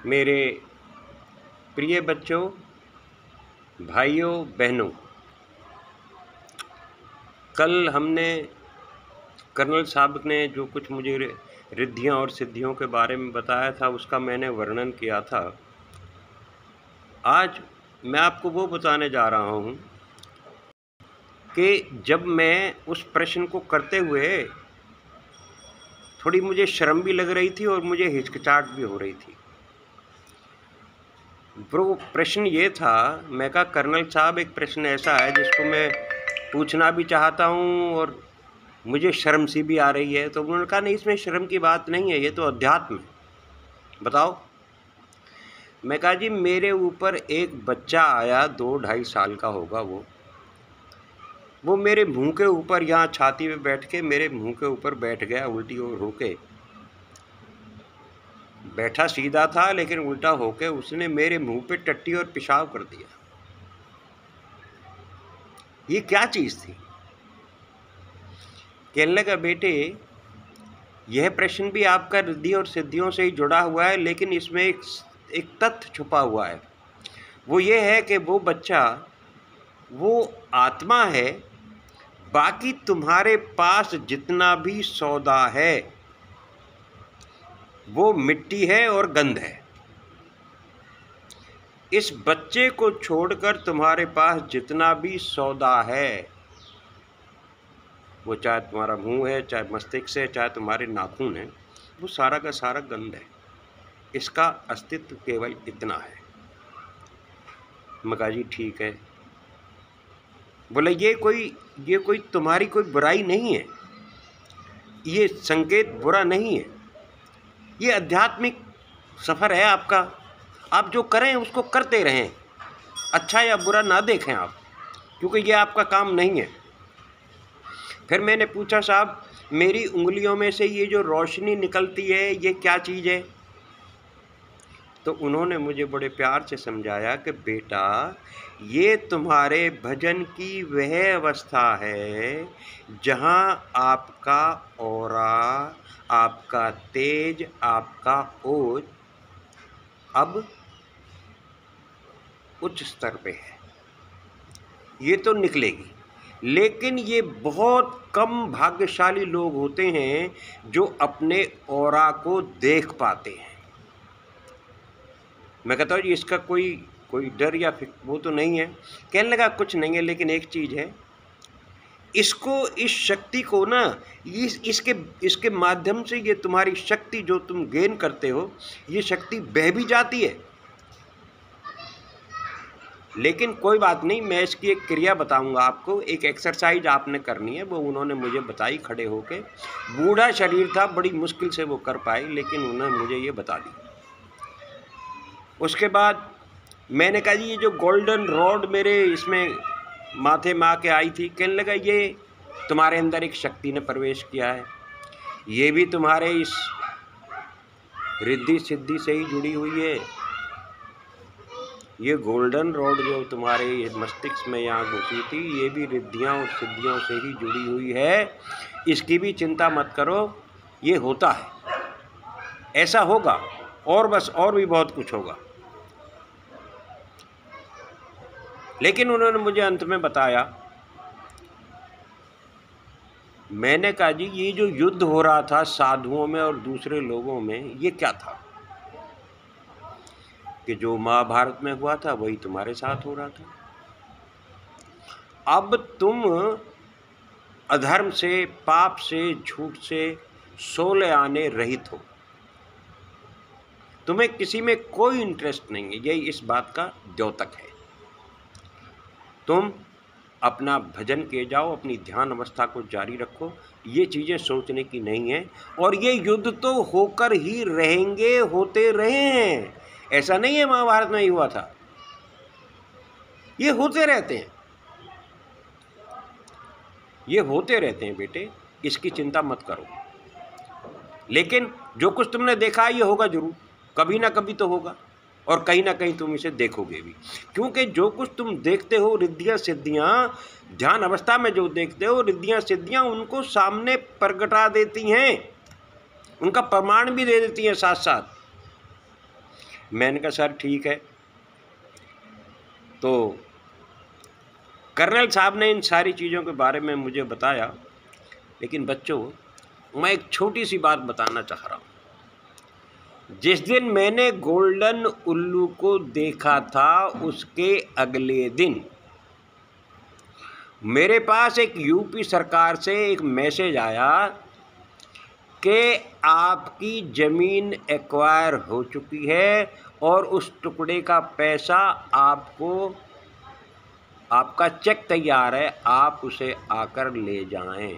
मेरे प्रिय बच्चों, भाइयों, बहनों, कल हमने कर्नल साहब ने जो कुछ मुझे रिद्धियाँ और सिद्धियों के बारे में बताया था, उसका मैंने वर्णन किया था। आज मैं आपको वो बताने जा रहा हूँ कि जब मैं उस प्रश्न को करते हुए थोड़ी मुझे शर्म भी लग रही थी और मुझे हिचकिचाहट भी हो रही थी। वो प्रश्न ये था, मैं कहा कर्नल साहब, एक प्रश्न ऐसा है जिसको मैं पूछना भी चाहता हूँ और मुझे शर्म सी भी आ रही है। तो उन्होंने कहा नहीं, इसमें शर्म की बात नहीं है, ये तो अध्यात्म है, बताओ। मैं कहा जी, मेरे ऊपर एक बच्चा आया, 2-2.5 साल का होगा वो मेरे मुंह के ऊपर, यहाँ छाती पे बैठ के मेरे मुंह के ऊपर बैठ गया, उल्टी होके बैठा सीधा था लेकिन उल्टा होके उसने मेरे मुंह पे टट्टी और पेशाब कर दिया। ये क्या चीज़ थी? कहने लगा, बेटे, यह प्रश्न भी आपका रिद्धि और सिद्धियों से ही जुड़ा हुआ है, लेकिन इसमें एक तथ्य छुपा हुआ है। वो ये है कि वो बच्चा वो आत्मा है, बाकी तुम्हारे पास जितना भी सौदा है वो मिट्टी है और गंध है। इस बच्चे को छोड़कर तुम्हारे पास जितना भी सौदा है, वो चाहे तुम्हारा मुंह है, चाहे मस्तिष्क है, चाहे तुम्हारे नाखून है, वो सारा का सारा गंध है। इसका अस्तित्व केवल इतना है। मैं कहा जी ठीक है। बोले ये कोई तुम्हारी कोई बुराई नहीं है, ये संकेत बुरा नहीं है, ये आध्यात्मिक सफ़र है आपका। आप जो करें उसको करते रहें, अच्छा या बुरा ना देखें आप, क्योंकि ये आपका काम नहीं है। फिर मैंने पूछा, साहब, मेरी उंगलियों में से ये जो रोशनी निकलती है, ये क्या चीज़ है? तो उन्होंने मुझे बड़े प्यार से समझाया कि बेटा, ये तुम्हारे भजन की वह अवस्था है जहाँ आपका ऑरा, आपका तेज, आपका ओज अब उच्च स्तर पे है। ये तो निकलेगी, लेकिन ये बहुत कम भाग्यशाली लोग होते हैं जो अपने ऑरा को देख पाते हैं। मैं कहता हूँ जी, इसका कोई डर या वो तो नहीं है। कहने लगा कुछ नहीं है, लेकिन एक चीज़ है, इस शक्ति को ना, इसके माध्यम से ये तुम्हारी शक्ति जो तुम गेन करते हो, ये शक्ति बह भी जाती है। लेकिन कोई बात नहीं, मैं इसकी एक क्रिया बताऊंगा आपको। एक एक्सरसाइज आपने करनी है, वो उन्होंने मुझे बताई खड़े होके। बूढ़ा शरीर था, बड़ी मुश्किल से वो कर पाई, लेकिन उन्होंने मुझे ये बता दी। उसके बाद मैंने कहा जी, ये जो गोल्डन रॉड मेरे इसमें माथे में आके आई थी, कहने लगा ये तुम्हारे अंदर एक शक्ति ने प्रवेश किया है, ये भी तुम्हारे इस रिद्धि सिद्धि से ही जुड़ी हुई है। ये गोल्डन रॉड जो तुम्हारे मस्तिष्क में यहाँ घुसी थी, ये भी रिद्धियाँ और सिद्धियों से ही जुड़ी हुई है। इसकी भी चिंता मत करो, ये होता है, ऐसा होगा, और बस और भी बहुत कुछ होगा। लेकिन उन्होंने मुझे अंत में बताया, मैंने कहा जी, ये जो युद्ध हो रहा था साधुओं में और दूसरे लोगों में, ये क्या था? कि जो महाभारत में हुआ था वही तुम्हारे साथ हो रहा था। अब तुम अधर्म से, पाप से, झूठ से सोले आने रहित हो, तुम्हें किसी में कोई इंटरेस्ट नहीं है, यही इस बात का द्योतक है। तुम अपना भजन किए जाओ, अपनी ध्यान अवस्था को जारी रखो, ये चीज़ें सोचने की नहीं है। और ये युद्ध तो होकर ही रहेंगे, होते रहे हैं, ऐसा नहीं है महाभारत में ही हुआ था, ये होते रहते हैं, ये होते रहते हैं बेटे, इसकी चिंता मत करो। लेकिन जो कुछ तुमने देखा है ये होगा जरूर, कभी ना कभी तो होगा, और कहीं ना कहीं तुम इसे देखोगे भी, क्योंकि जो कुछ तुम देखते हो, रिद्धियाँ सिद्धियाँ, ध्यान अवस्था में जो देखते हो रिद्धियाँ सिद्धियाँ, उनको सामने प्रगटा देती हैं, उनका प्रमाण भी दे देती हैं साथ साथ। मैंने कहा सर ठीक है। तो कर्नल साहब ने इन सारी चीज़ों के बारे में मुझे बताया। लेकिन बच्चों, मैं एक छोटी सी बात बताना चाह रहा हूँ। जिस दिन मैंने गोल्डन उल्लू को देखा था, उसके अगले दिन मेरे पास एक यूपी सरकार से एक मैसेज आया कि आपकी ज़मीन एक्वायर हो चुकी है और उस टुकड़े का पैसा आपको, आपका चेक तैयार है, आप उसे आकर ले जाएं।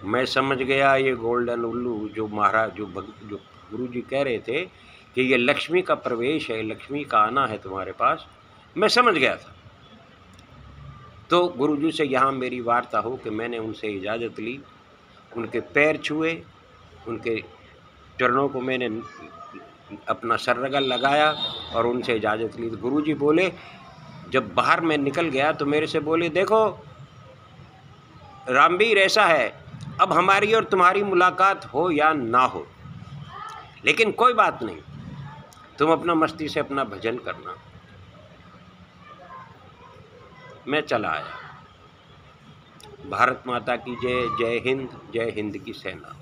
मैं समझ गया ये गोल्डन उल्लू जो महाराज जो गुरुजी कह रहे थे कि ये लक्ष्मी का प्रवेश है, लक्ष्मी का आना है तुम्हारे पास, मैं समझ गया था। तो गुरुजी से यहाँ मेरी वार्ता हो कि मैंने उनसे इजाज़त ली, उनके पैर छुए, उनके चरणों को मैंने अपना सररगल लगाया और उनसे इजाज़त ली। तो गुरुजी बोले, जब बाहर मैं निकल गया तो मेरे से बोले, देखो रामवीर, ऐसा है, अब हमारी और तुम्हारी मुलाकात हो या ना हो, लेकिन कोई बात नहीं, तुम अपना मस्ती से अपना भजन करना। मैं चला आया। भारत माता की जय। जय हिंद की सेना।